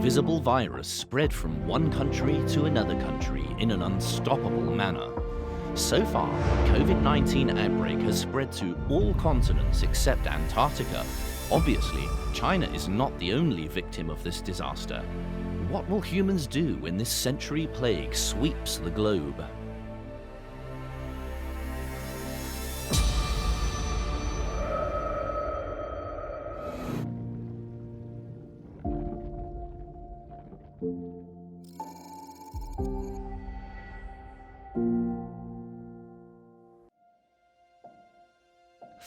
invisible virus spread from one country to another country in an unstoppable manner. So far, COVID-19 outbreak has spread to all continents except Antarctica. Obviously, China is not the only victim of this disaster. What will humans do when this century plague sweeps the globe?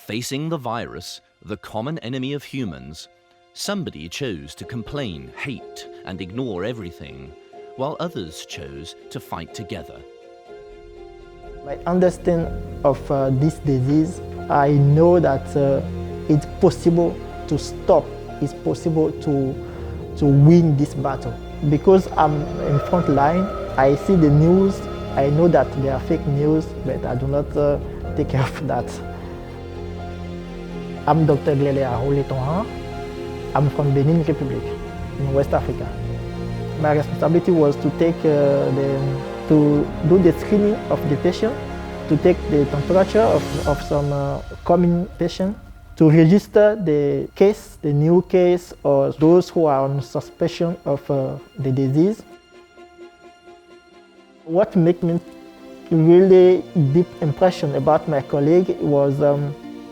Facing the virus, the common enemy of humans, somebody chose to complain, hate, and ignore everything, while others chose to fight together. My understanding of this disease, I know that it's possible to stop, it's possible to win this battle. Because I'm in front line, I see the news, I know that they are fake news, but I do not take care of that. I'm Dr. Lighton Han. I'm from Benin Republic in West Africa. My responsibility was to to do the screening of the patient, to take the temperature of some coming patient, to register the case, the new case, or those who are on suspicion of the disease. What made me really deep impression about my colleague was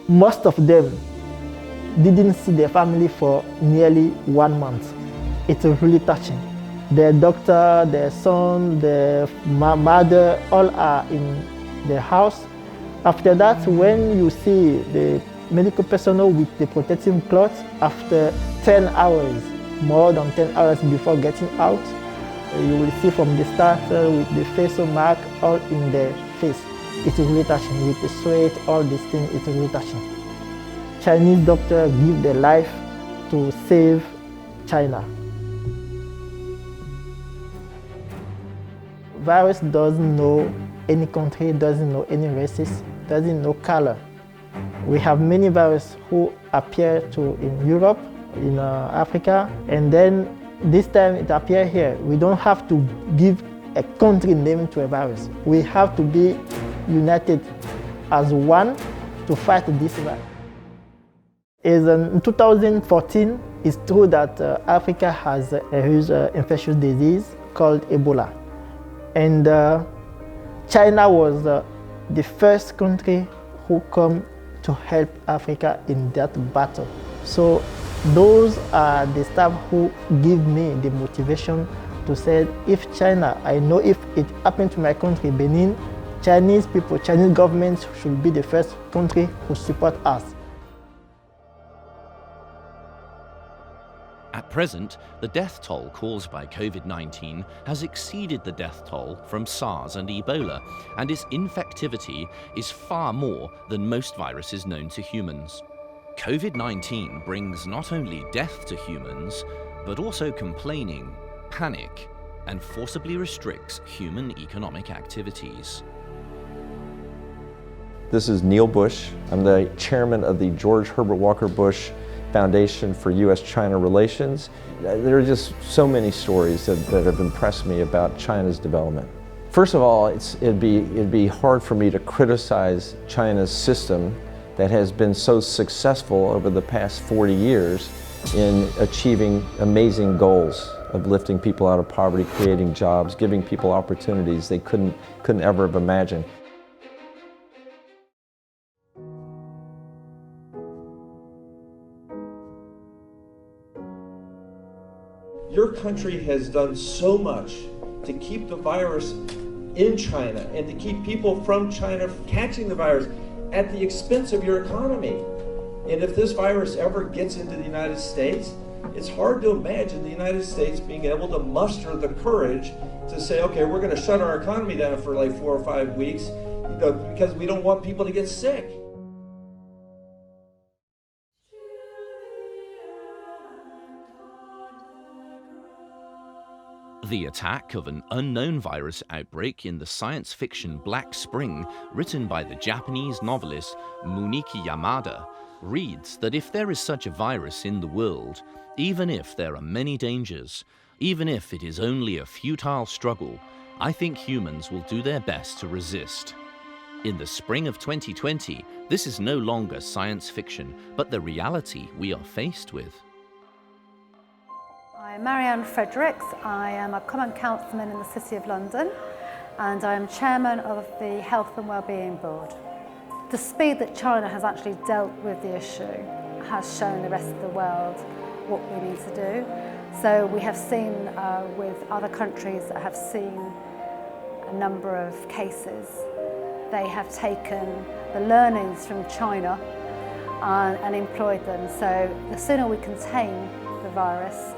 most of them didn't see their family for nearly 1 month. It's really touching. Their doctor, their son, their mother, all are in their house. After that, when you see the medical personnel with the protective cloth, after 10 hours, more than 10 hours before getting out, you will see from the start with the facial mark all in their face. It's really touching. With the sweat, all these things, it's really touching. Chinese doctors give their life to save China. Virus doesn't know any country, doesn't know any races, doesn't know color. We have many viruses who appear in Europe, in Africa, and then this time it appears here. We don't have to give a country name to a virus. We have to be united as one to fight this virus. In 2014, it's true that Africa has a huge infectious disease called Ebola. And China was the first country who came to help Africa in that battle. So those are the staff who give me the motivation to say, if China, I know if it happened to my country, Benin, Chinese people, Chinese government should be the first country who support us. At present, the death toll caused by COVID-19 has exceeded the death toll from SARS and Ebola, and its infectivity is far more than most viruses known to humans. COVID-19 brings not only death to humans, but also complaining, panic, and forcibly restricts human economic activities. This is Neil Bush. I'm the chairman of the George Herbert Walker Bush Foundation for U.S.-China Relations. There are just so many stories that have impressed me about China's development. First of all, it'd be hard for me to criticize China's system that has been so successful over the past 40 years in achieving amazing goals of lifting people out of poverty, creating jobs, giving people opportunities they couldn't ever have imagined. Your country has done so much to keep the virus in China and to keep people from China catching the virus at the expense of your economy. And if this virus ever gets into the United States, it's hard to imagine the United States being able to muster the courage to say, okay, we're going to shut our economy down for like 4 or 5 weeks, because we don't want people to get sick. The attack of an unknown virus outbreak in the science fiction Black Spring, written by the Japanese novelist Muniki Yamada, reads that if there is such a virus in the world, even if there are many dangers, even if it is only a futile struggle, I think humans will do their best to resist. In the spring of 2020, this is no longer science fiction, but the reality we are faced with. I'm Marianne Fredericks. I am a Common Councilman in the City of London, and I am Chairman of the Health and Wellbeing Board. The speed that China has actually dealt with the issue has shown the rest of the world what we need to do. So we have seen with other countries that have seen a number of cases, they have taken the learnings from China and employed them. So the sooner we contain the virus,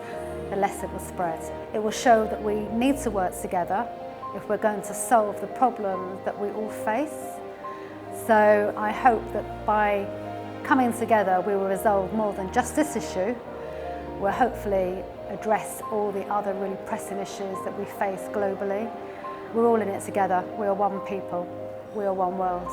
the less it will spread. It will show that we need to work together if we're going to solve the problem that we all face. So I hope that by coming together we will resolve more than just this issue. We'll hopefully address all the other really pressing issues that we face globally. We're all in it together. We are one people. We are one world.